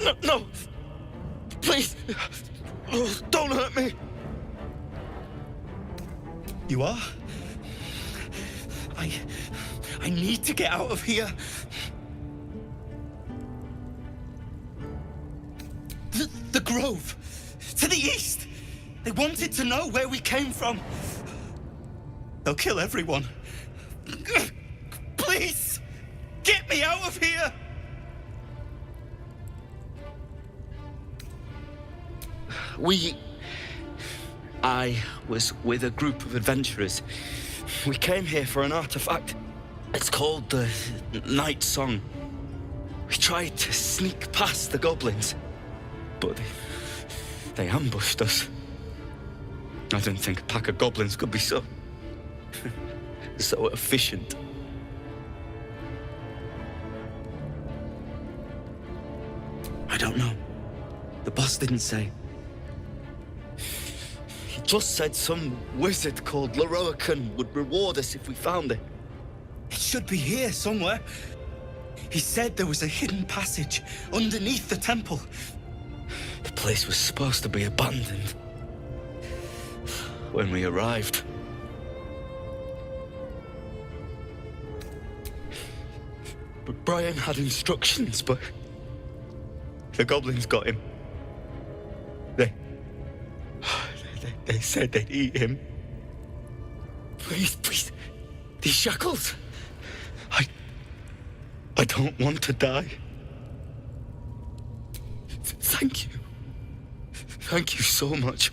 No, no! Please! Oh, don't hurt me! You are? I need to get out of here. The grove! To the east! They wanted to know where we came from. They'll kill everyone. Please! Get me out of here! I was with a group of adventurers. We came here for an artifact. It's called the Nightsong. We tried to sneak past the goblins, but they ambushed us. I didn't think a pack of goblins could be so efficient. I don't know. The boss didn't say. He just said some wizard called Cleric would reward us if we found it. It should be here somewhere. He said there was a hidden passage underneath the temple. The place was supposed to be abandoned when we arrived. But Brian had instructions, but the goblins got him. They said they'd eat him. Please, these shackles. I don't want to die. Thank you. Thank you so much.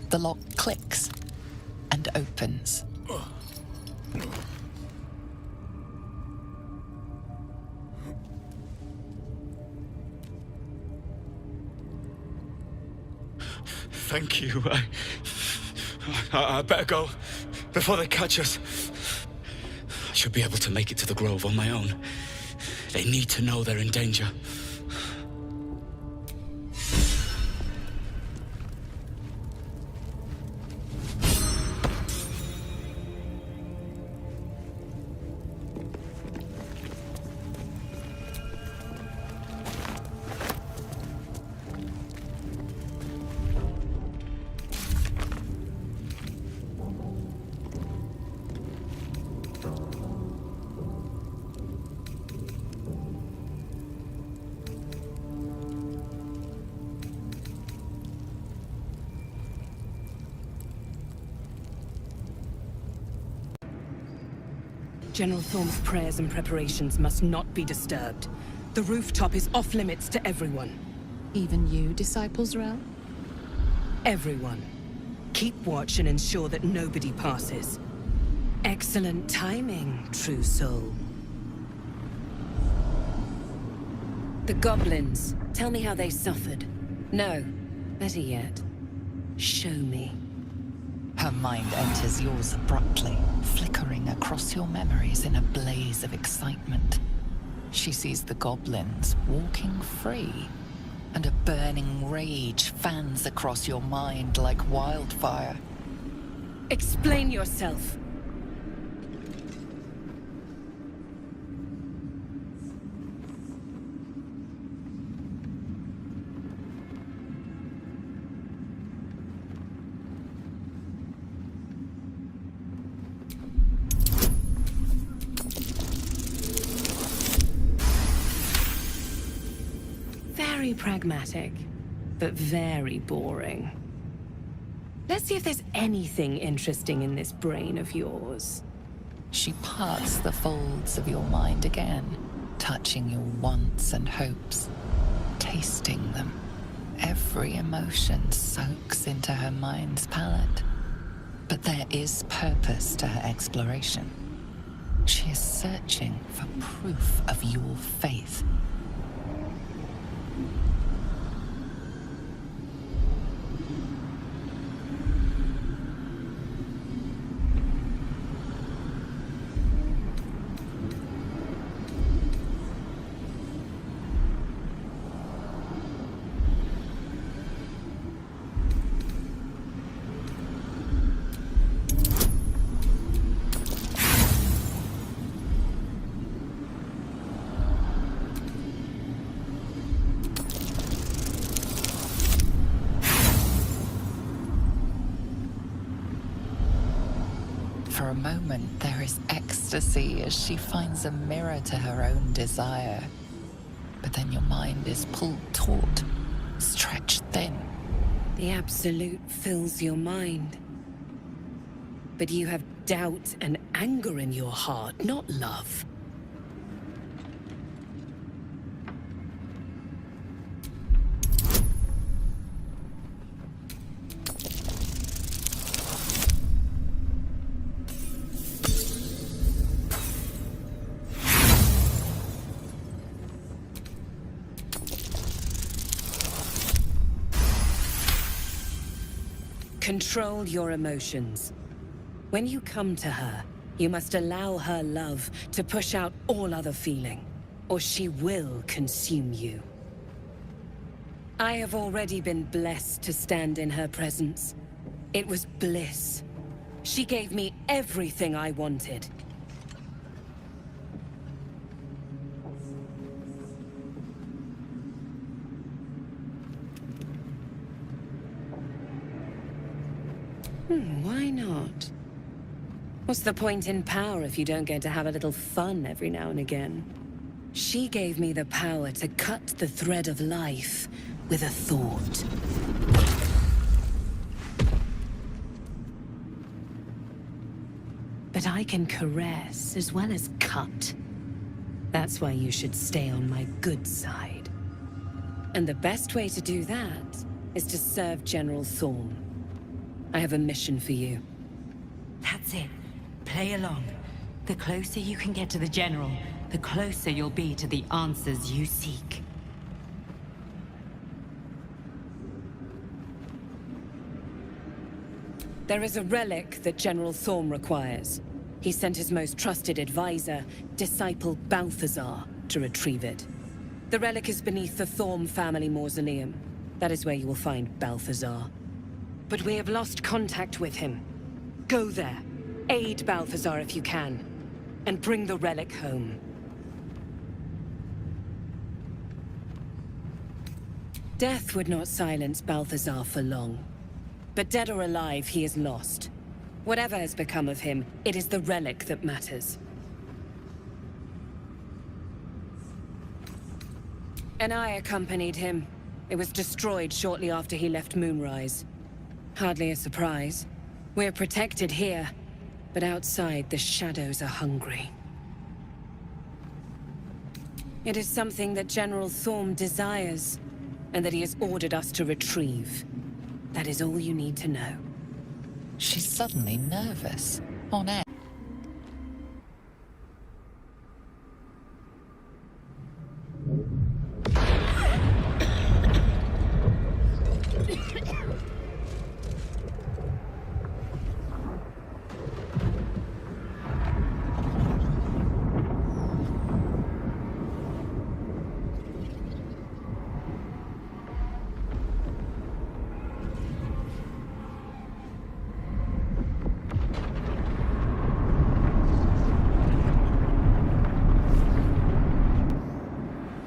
The lock clicks and opens. Thank you. I better go before they catch us. I should be able to make it to the grove on my own. They need to know they're in danger. General Thorm's prayers and preparations must not be disturbed. The rooftop is off limits to everyone. Even you, Disciples Rel? Everyone. Keep watch and ensure that nobody passes. Excellent timing, true soul. The goblins. Tell me how they suffered. No, better yet, show me. Her mind enters yours abruptly, flickering across your memories in a blaze of excitement. She sees the goblins walking free, and a burning rage fans across your mind like wildfire. Explain yourself. Very pragmatic, but very boring. Let's see if there's anything interesting in this brain of yours. She parts the folds of your mind again, touching your wants and hopes, tasting them. Every emotion soaks into her mind's palate. But there is purpose to her exploration. She is searching for proof of your faith. a moment, there is ecstasy as she finds a mirror to her own desire. But then your mind is pulled taut, stretched thin. The absolute fills your mind. But you have doubt and anger in your heart, not love. Control your emotions. When you come to her, you must allow her love to push out all other feeling, or she will consume you. I have already been blessed to stand in her presence. It was bliss. She gave me everything I wanted. Why not? What's the point in power if you don't get to have a little fun every now and again? She gave me the power to cut the thread of life with a thought. But I can caress as well as cut. That's why you should stay on my good side. And the best way to do that is to serve General Thorm. I have a mission for you. That's it. Play along. The closer you can get to the General, the closer you'll be to the answers you seek. There is a relic that General Thorm requires. He sent his most trusted advisor, disciple Balthazar, to retrieve it. The relic is beneath the Thorm family mausoleum. That is where you will find Balthazar. But we have lost contact with him. Go there, aid Balthazar if you can, and bring the relic home. Death would not silence Balthazar for long. But dead or alive, he is lost. Whatever has become of him, it is the relic that matters. And I accompanied him. It was destroyed shortly after he left Moonrise. Hardly a surprise. We're protected here, but outside the shadows are hungry. It is something that General Thorm desires, and that he has ordered us to retrieve. That is all you need to know. She's suddenly nervous, on edge.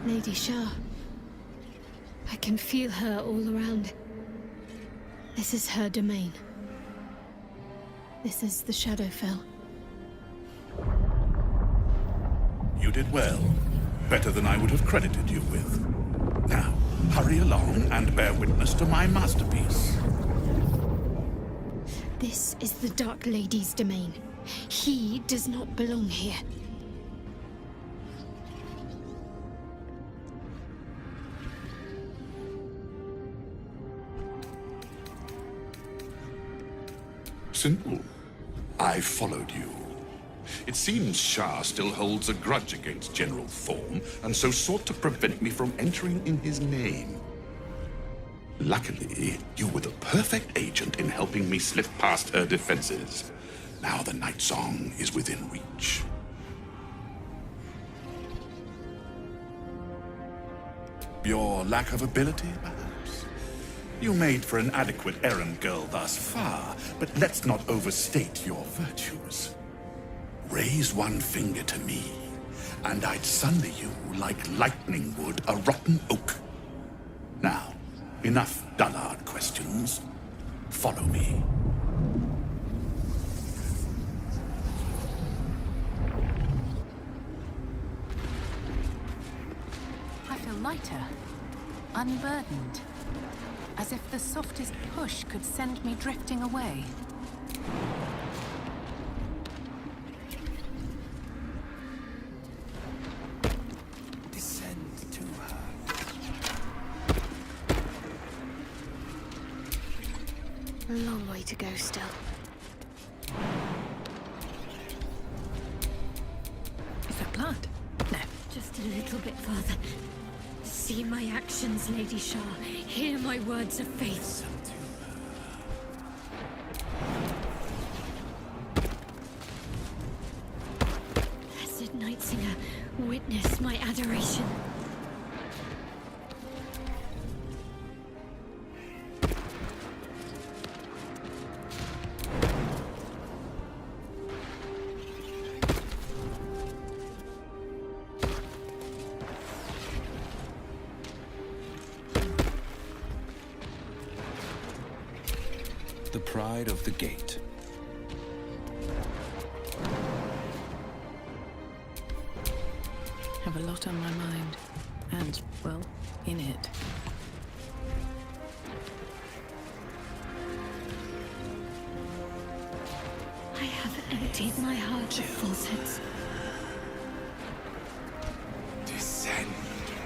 Lady Shah. I can feel her all around. This is her domain. This is the Shadowfell. You did well. Better than I would have credited you with. Now, hurry along and bear witness to my masterpiece. This is the Dark Lady's domain. He does not belong here. Simple. I followed you. It seems Shah still holds a grudge against General Thorm, and so sought to prevent me from entering in his name. Luckily, you were the perfect agent in helping me slip past her defenses. Now the Nightsong is within reach. Your lack of ability, perhaps? You made for an adequate errand girl thus far, but let's not overstate your virtues. Raise one finger to me, and I'd sunder you like lightning would a rotten oak. Now, enough dullard questions. Follow me. lighter, unburdened, as if the softest push could send me drifting away. Descend to her. A long way to go still. Is that blood? No. Just a little bit further. See my actions, Lady Shah. Hear my words of faith. Blessed Nightsinger, witness my adoration. The pride of the gate. Have a lot on my mind. And, well, in it. I have emptied my heart of falsehoods. Descend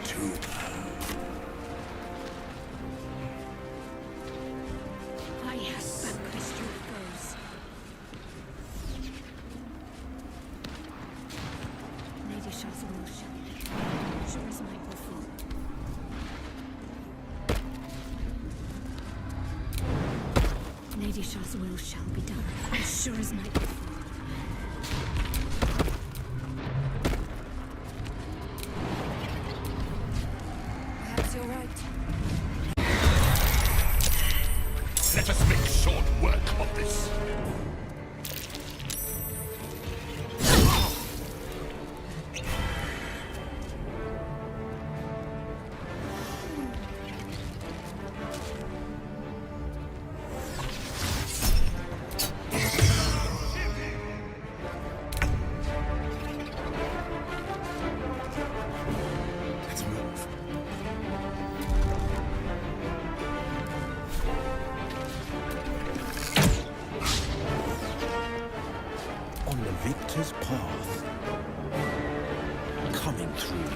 to her. I have vanquished your foes. Lady Shah's will shall, sure as night will fall. Lady Shah's will shall be done, as sure as night will fall. Perhaps you're right. Let us make short work of this. Let's move. On the victor's path. Coming through.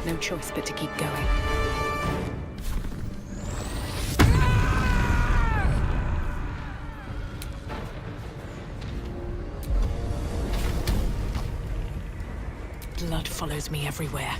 No choice but to keep going. Blood follows me everywhere.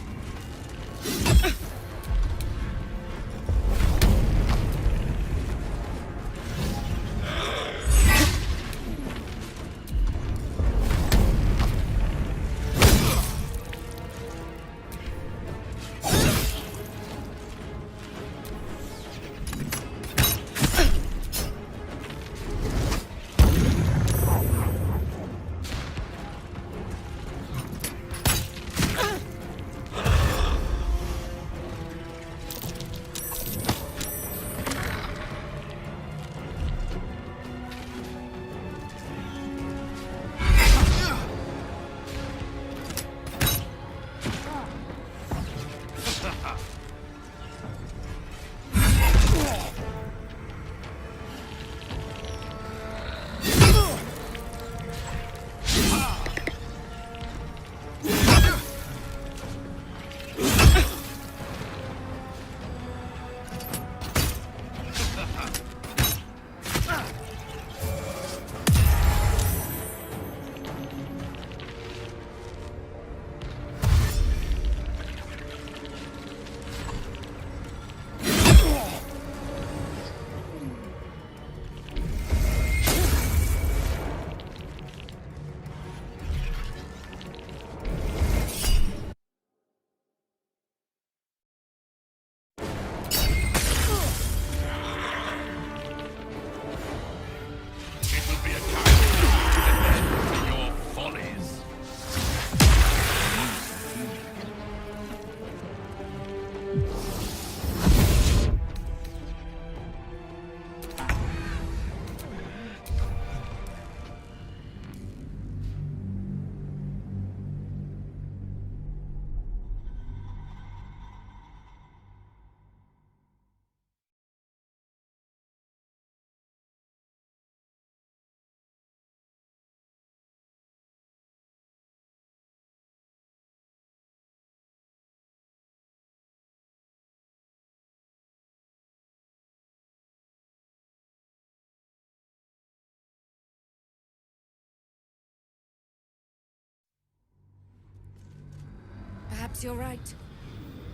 Perhaps you're right.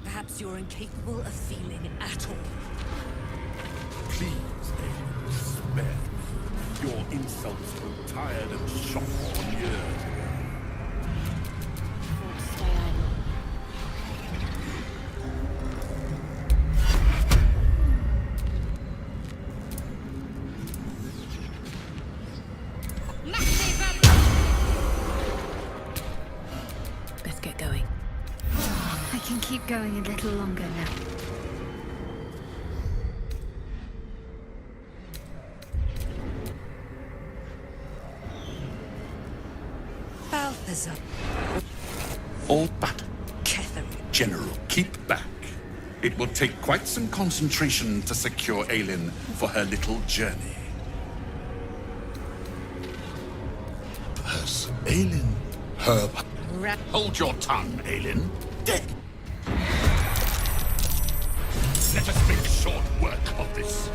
Perhaps you're incapable of feeling at all. Please, Aiden, spare me. Your insults grow tired and shop-worn years ago. Stay idle. Let's get going. I can keep going a little longer now. Balthazar. All but Cleric. General, keep back. It will take quite some concentration to secure Aelin for her little journey. Has Aelin her... Hold your tongue, Aelin. Dead. Let us make short work of this.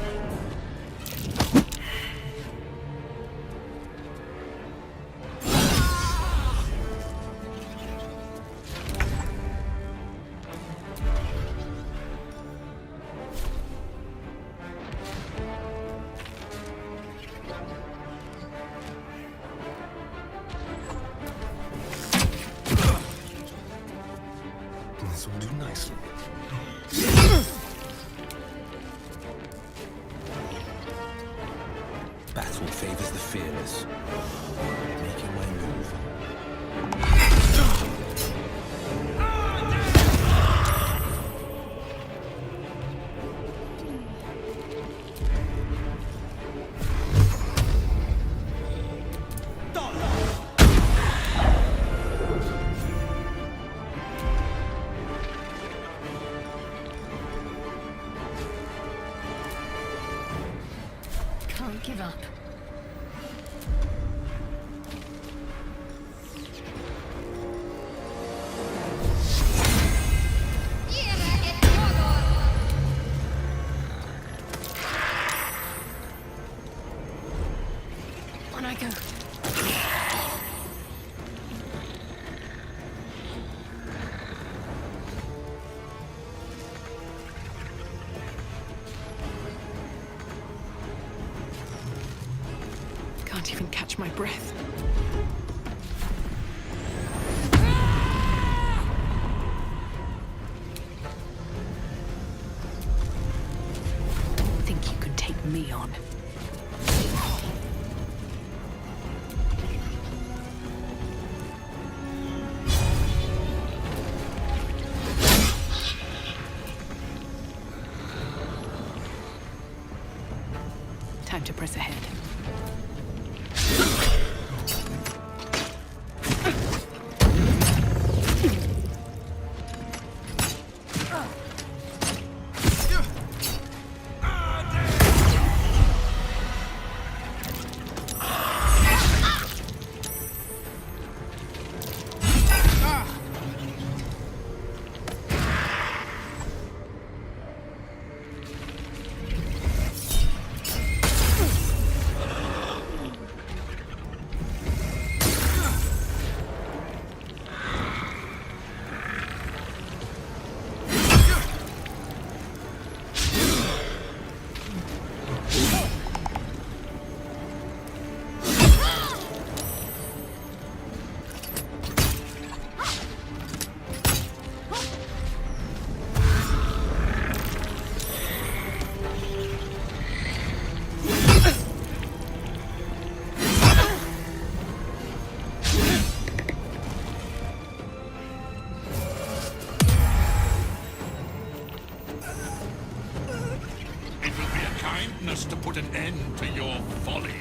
This will do nicely. Battle favors the fearless. Making my move. Can't give up. On I go. Can't even catch my breath. Think you can take me on? Time to press ahead. To put an end to your follies.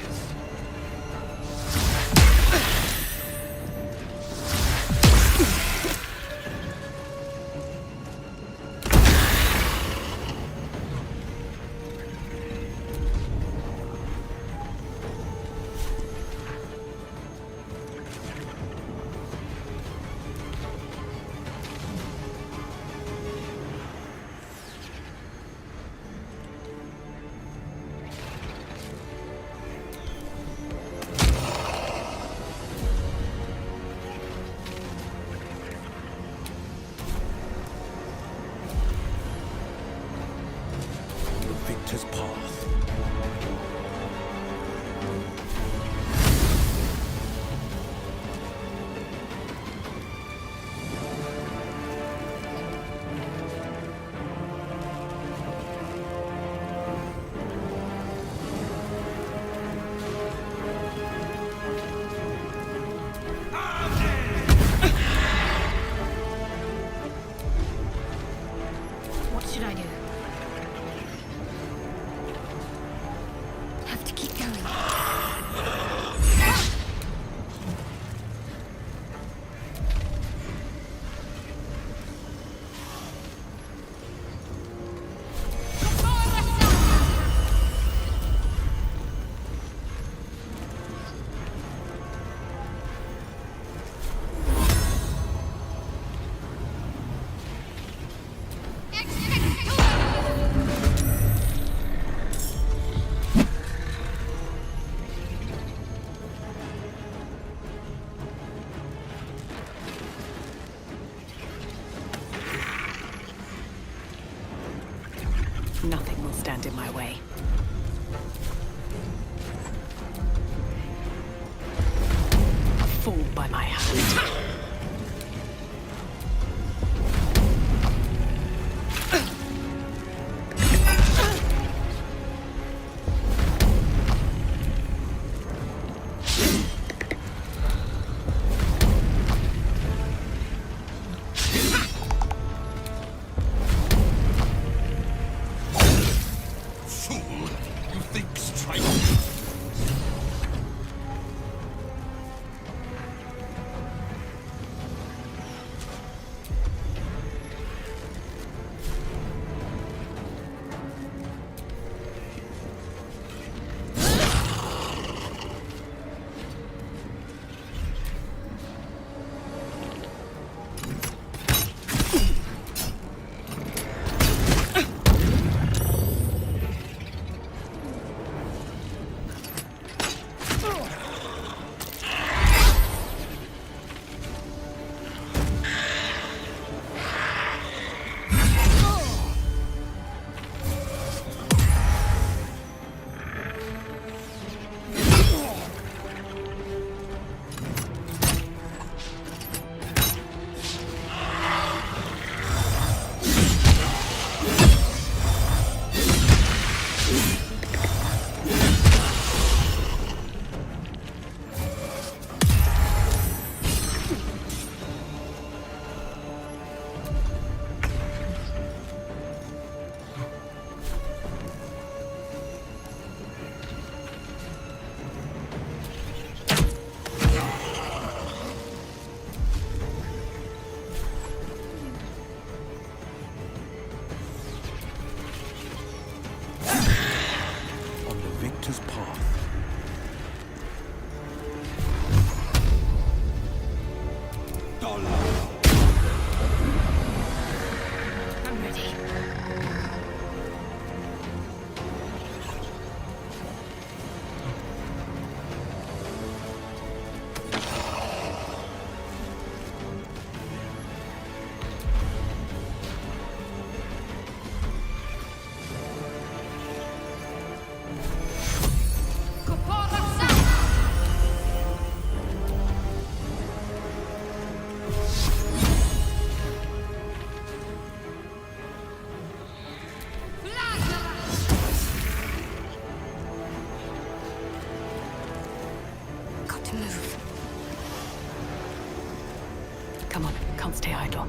victor's path. I'm ready. Got to move. Come on, can't stay idle.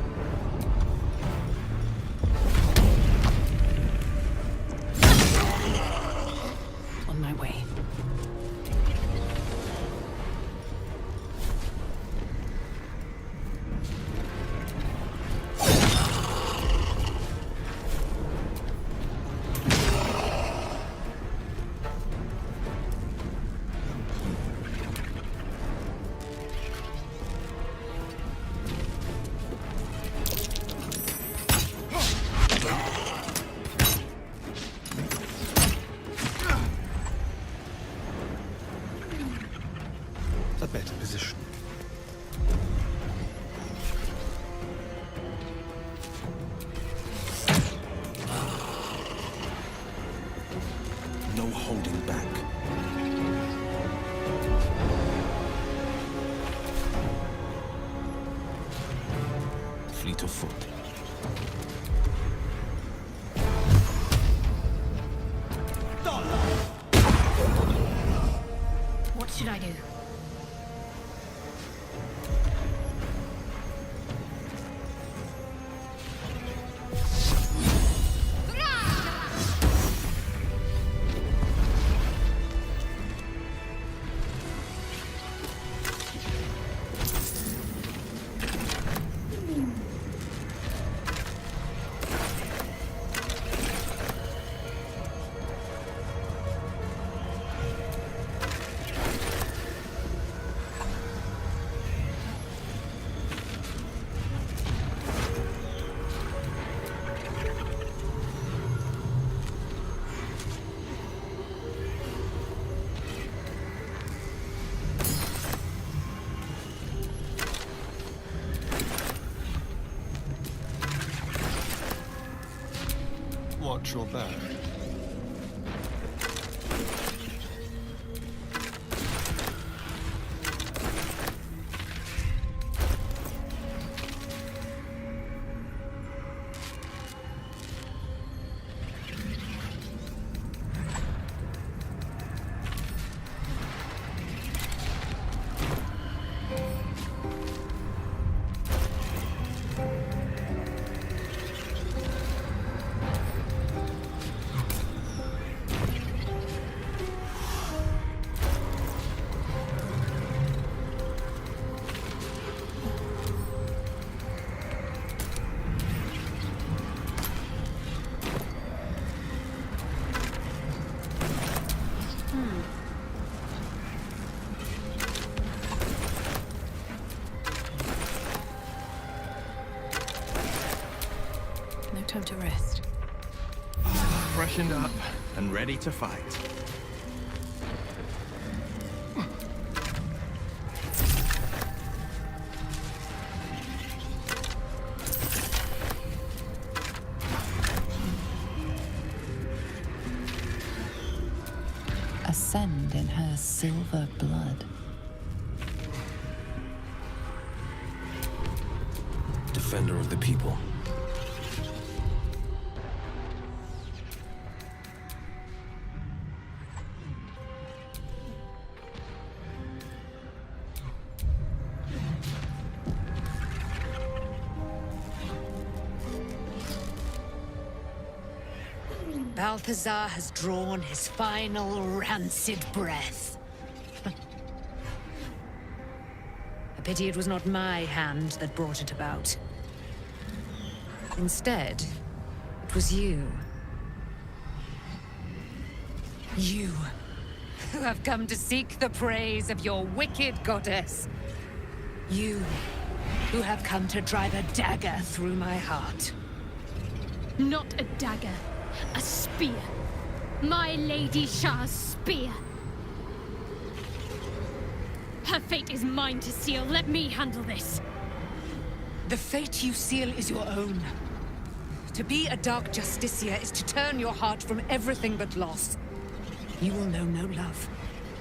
On my way. A better position. No holding back. Fleet of foot. What should I do? Watch your back. No time to rest. Freshened up and ready to fight. Ascend in her silver blood. Defender of the people. Balthazar has drawn his final rancid breath. A pity it was not my hand that brought it about. Instead, it was you. You who have come to seek the praise of your wicked goddess. You, who have come to drive a dagger through my heart. Not a dagger, a spear. My Lady Shah's spear. Her fate is mine to seal. Let me handle this. The fate you seal is your own. To be a Dark Justicia is to turn your heart from everything but loss. You will know no love,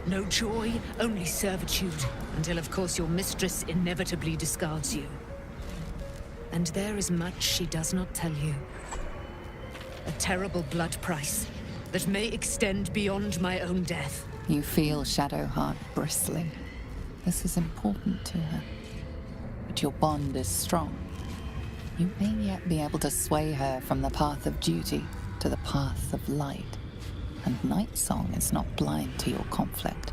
no joy, only servitude, until of course your mistress inevitably discards you. And there is much she does not tell you. A terrible blood price that may extend beyond my own death. You feel Shadowheart bristling. This is important to her. But your bond is strong. You may yet be able to sway her from the path of duty to the path of light. And Nightsong is not blind to your conflict.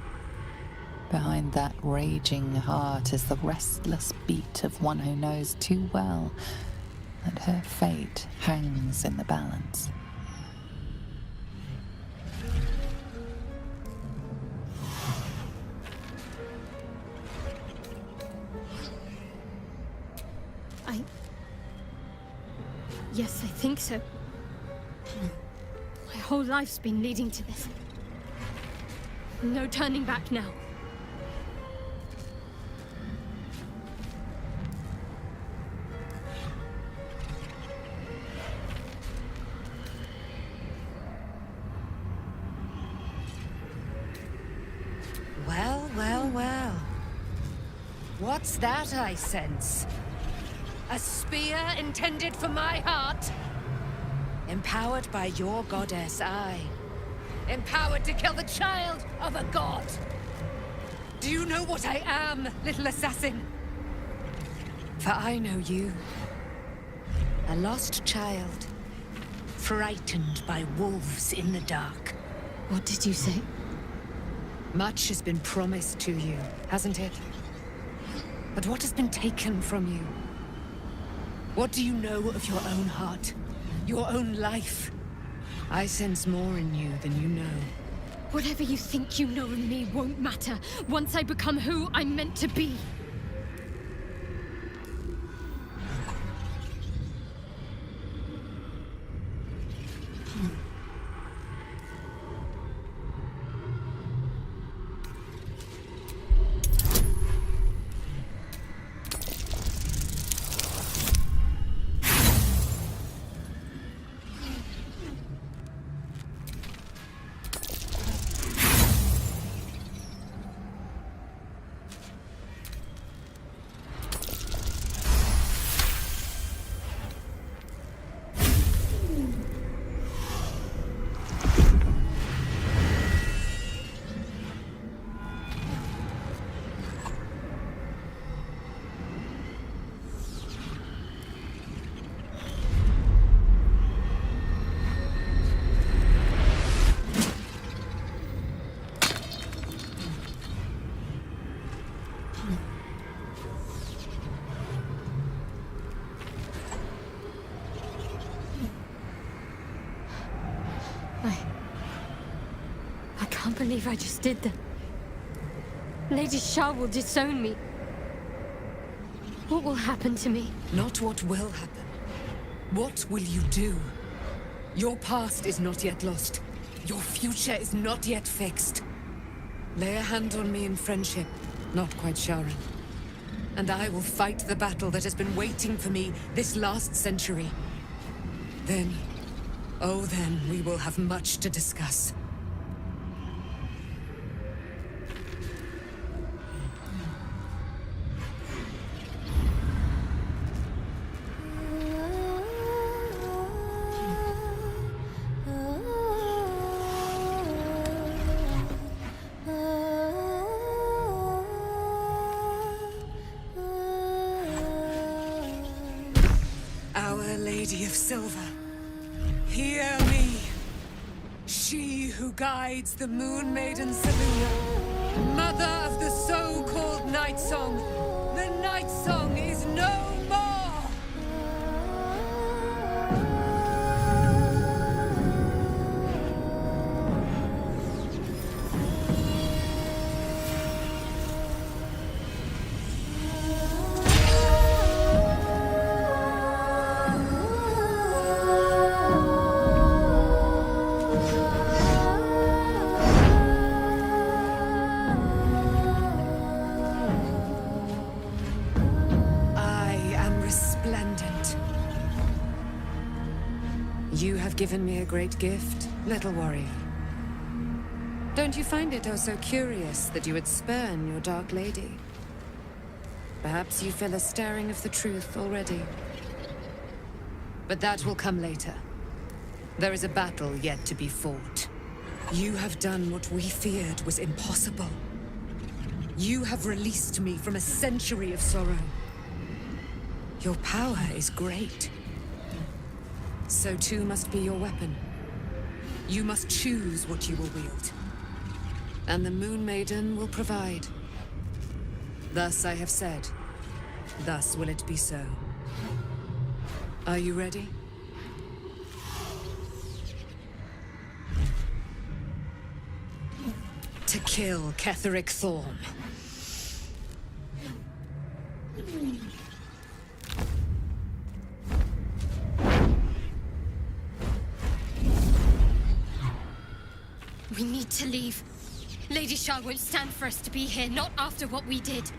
Behind that raging heart is the restless beat of one who knows too well that her fate hangs in the balance. Yes, I think so. My whole life's been leading to this. No turning back now. Well, well, well. What's that I sense? A spear intended for my heart? Empowered by your goddess, I. Empowered to kill the child of a god. Do you know what I am, little assassin? For I know you. A lost child. Frightened by wolves in the dark. What did you say? Much has been promised to you, hasn't it? But what has been taken from you? What do you know of your own heart? Your own life? I sense more in you than you know. Whatever you think you know of me won't matter once I become who I'm meant to be. I can't believe I just did that. Lady Shah will disown me. What will happen to me? Not what will happen. What will you do? Your past is not yet lost. Your future is not yet fixed. Lay a hand on me in friendship, not quite Sharon. And I will fight the battle that has been waiting for me this last century. Then, oh then, we will have much to discuss. Our Lady of Silver, hear me. She who guides the Moon Maiden Seluna, mother of the so-called Nightsong. The Nightsong is no more! have given me a great gift, little warrior. Don't you find it oh so curious that you would spurn your dark lady? Perhaps you feel a stirring of the truth already. But that will come later. There is a battle yet to be fought. You have done what we feared was impossible. You have released me from a century of sorrow. Your power is great. So too must be your weapon. You must choose what you will wield. And the Moon Maiden will provide. Thus I have said. Thus will it be so. Are you ready? To kill Cleric Thorm. We need to leave. Lady Shah won't stand for us to be here, not after what we did.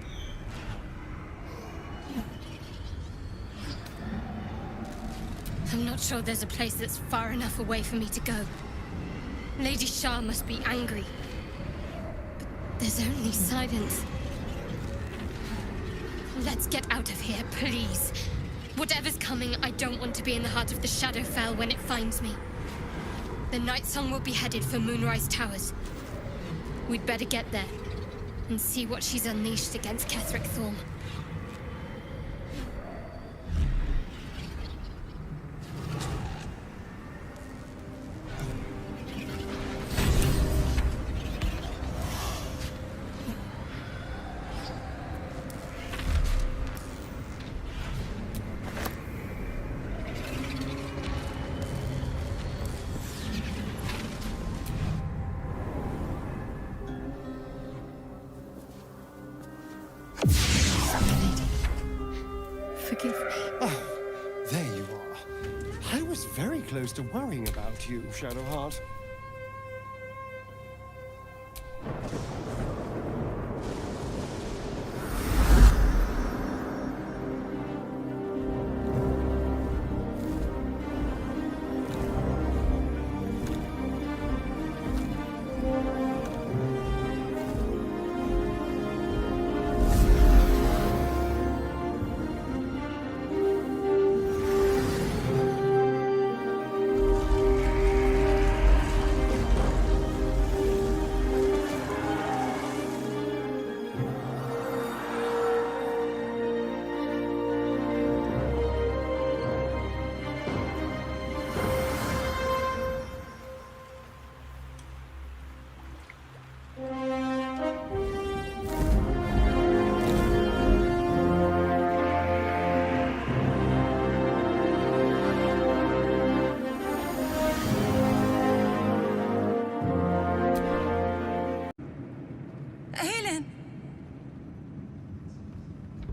I'm not sure there's a place that's far enough away for me to go. Lady Shah must be angry. But there's only silence. Let's get out of here, please. Whatever's coming, I don't want to be in the heart of the Shadowfell when it finds me. The Nightsong will be headed for Moonrise Towers. We'd better get there and see what she's unleashed against Cleric Thorm. Forgive me. Oh, there you are. I was very close to worrying about you, Shadowheart.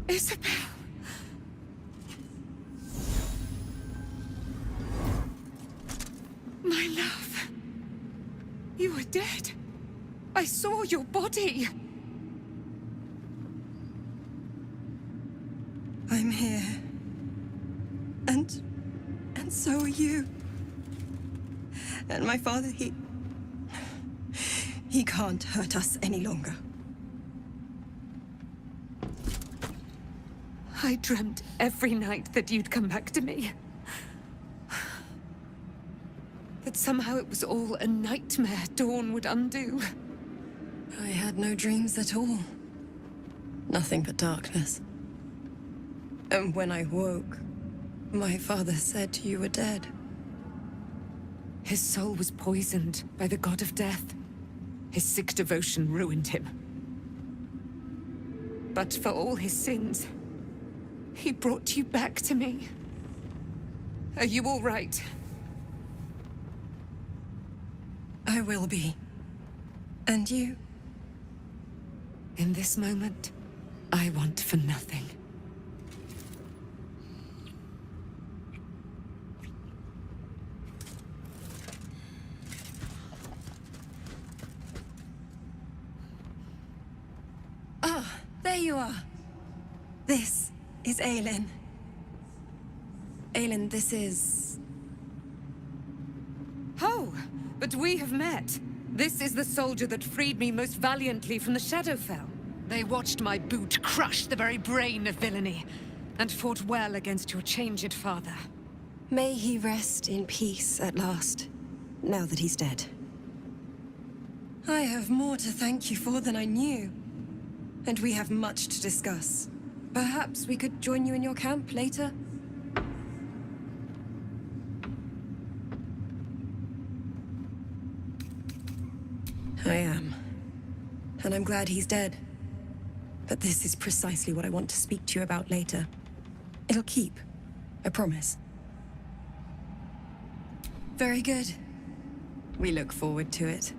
Isabel. My love. You were dead. I saw your body. I'm here. And so are you. And my father, he can't hurt us any longer. I dreamt every night that you'd come back to me. That somehow it was all a nightmare Dawn would undo. I had no dreams at all. Nothing but darkness. And when I woke, my father said you were dead. His soul was poisoned by the god of death. His sick devotion ruined him. But for all his sins, he brought you back to me. Are you all right? I will be. And you? In this moment, I want for nothing. Ah, there you are. This is Aelin. Aelin, this is... we have met. This is the soldier that freed me most valiantly from the Shadowfell. They watched my boot crush the very brain of villainy, and fought well against your changed father. May he rest in peace at last, now that he's dead. I have more to thank you for than I knew. And we have much to discuss. Perhaps we could join you in your camp later? I am. And I'm glad he's dead. But this is precisely what I want to speak to you about later. It'll keep. I promise. Very good. We look forward to it.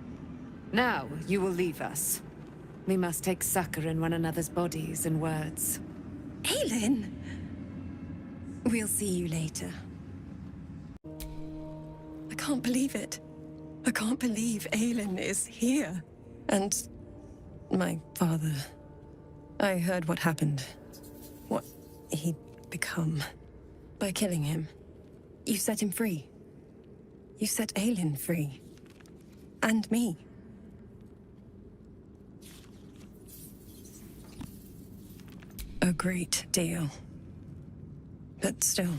Now, you will leave us. We must take succor in one another's bodies and words. Aelin! We'll see you later. I can't believe it. I can't believe Aelin is here. And my father. I heard what happened. What he'd become. By killing him. You set him free. You set Aelin free. And me. A great deal. But still,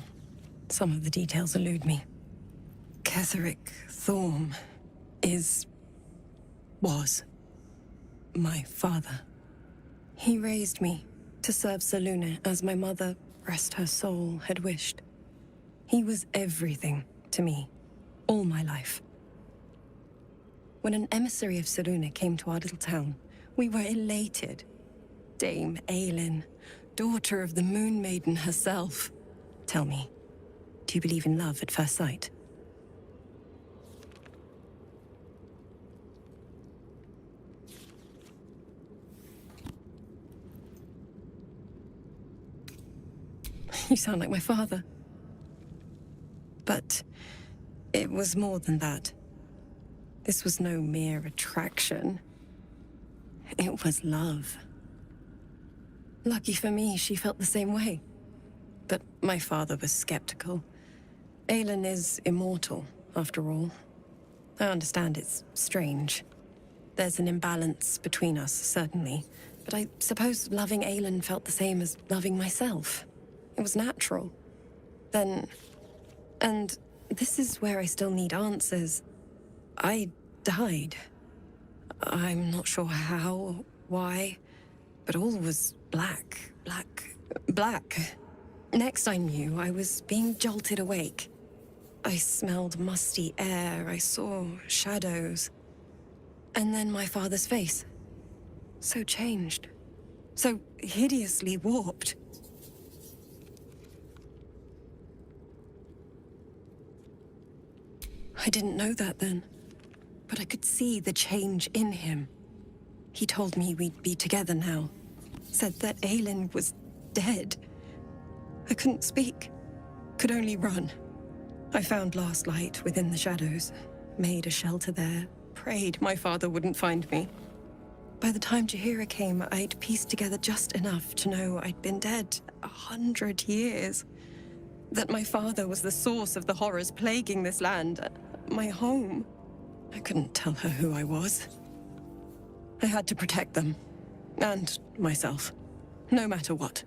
some of the details elude me. Cleric Thorm was my father. He raised me to serve Selûne as my mother, rest her soul, had wished. He was everything to me, all my life. When an emissary of Selûne came to our little town, we were elated. Dame Aelin, daughter of the Moon Maiden herself. Tell me, do you believe in love at first sight? You sound like my father. But it was more than that. This was no mere attraction. It was love. Lucky for me, she felt the same way. But my father was skeptical. Aelin is immortal, after all. I understand it's strange. There's an imbalance between us, certainly. But I suppose loving Aelin felt the same as loving myself. It was natural. Then... and this is where I still need answers. I died. I'm not sure how, why, but all was black. Next I knew, I was being jolted awake. I smelled musty air, I saw shadows. And then my father's face. So changed. So hideously warped. I didn't know that then, but I could see the change in him. He told me we'd be together now. Said that Aelin was dead. I couldn't speak. Could only run. I found last light within the shadows. Made a shelter there. Prayed my father wouldn't find me. By the time Jaheira came, I'd pieced together just enough to know I'd been dead 100 years. That my father was the source of the horrors plaguing this land. My home. I couldn't tell her who I was. I had to protect them. And myself. No matter what.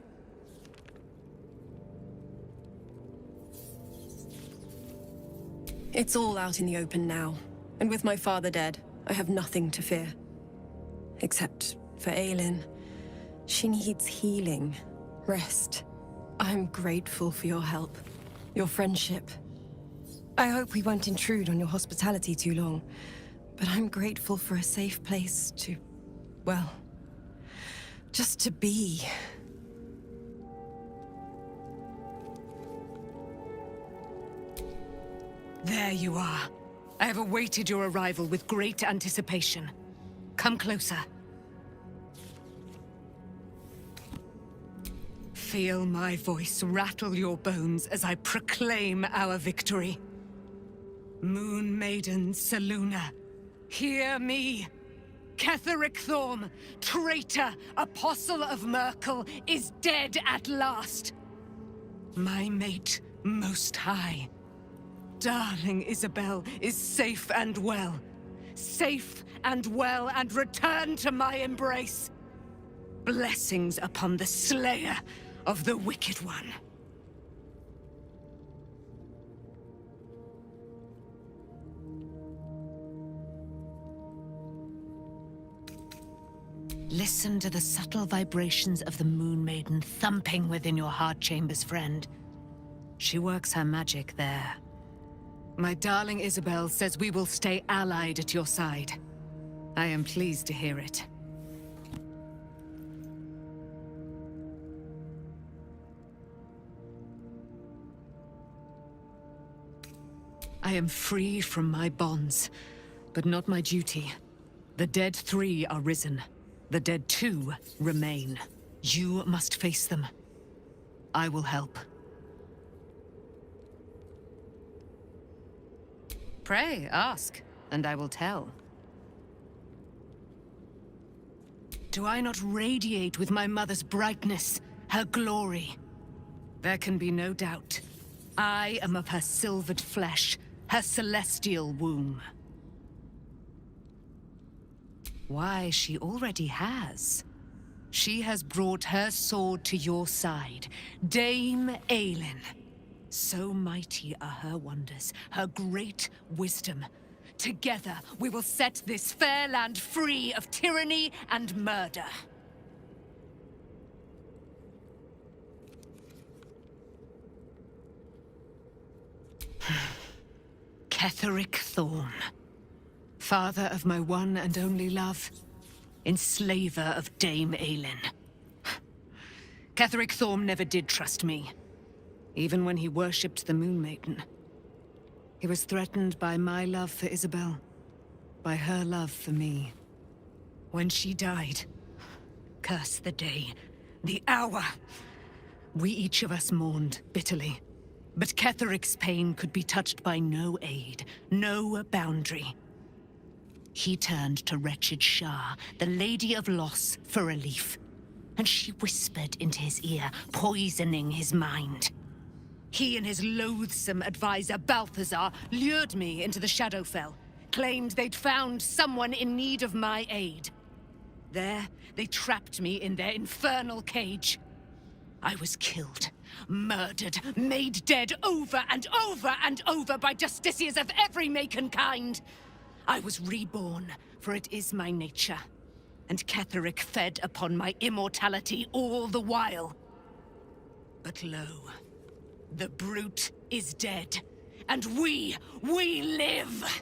It's all out in the open now. And with my father dead, I have nothing to fear. Except for Aelin. She needs healing. Rest. I'm grateful for your help. Your friendship. I hope we won't intrude on your hospitality too long. But I'm grateful for a safe place to... well... just to be. There you are. I have awaited your arrival with great anticipation. Come closer. Feel my voice rattle your bones as I proclaim our victory. Moon Maiden Selûne, hear me! Cleric Thorm, traitor, apostle of Merkel, is dead at last. My mate, Most High. Darling Isabel is safe and well. safe and well, and return to my embrace. Blessings upon the slayer of the Wicked One. Listen to the subtle vibrations of the Moon Maiden thumping within your heart chambers, friend. She works her magic there. My darling Isabel says we will stay allied at your side. I am pleased to hear it. I am free from my bonds, but not my duty. The dead 3 are risen. The dead 2 remain. You must face them. I will help. Pray, ask, and I will tell. Do I not radiate with my mother's brightness, her glory? There can be no doubt. I am of her silvered flesh, her celestial womb. Why, she already has. She has brought her sword to your side, Dame Aelin. So mighty are her wonders, her great wisdom. Together, we will set this fair land free of tyranny and murder. Cleric Thorn. Father of my one and only love, enslaver of Dame Aelin. Cleric Thorn never did trust me, even when he worshipped the Moon Maiden. He was threatened by my love for Isabel, by her love for me. When she died, curse the day, the hour, we each of us mourned bitterly. But Ketheric's pain could be touched by no aid, no boundary. He turned to wretched Shah, the Lady of Loss, for relief. And she whispered into his ear, poisoning his mind. He and his loathsome advisor, Balthazar, lured me into the Shadowfell, claimed they'd found someone in need of my aid. There, they trapped me in their infernal cage. I was killed, murdered, made dead over and over and over by justiciars of every make and kind. I was reborn, for it is my nature. And Ketheric fed upon my immortality all the while. But lo, the brute is dead, and we live!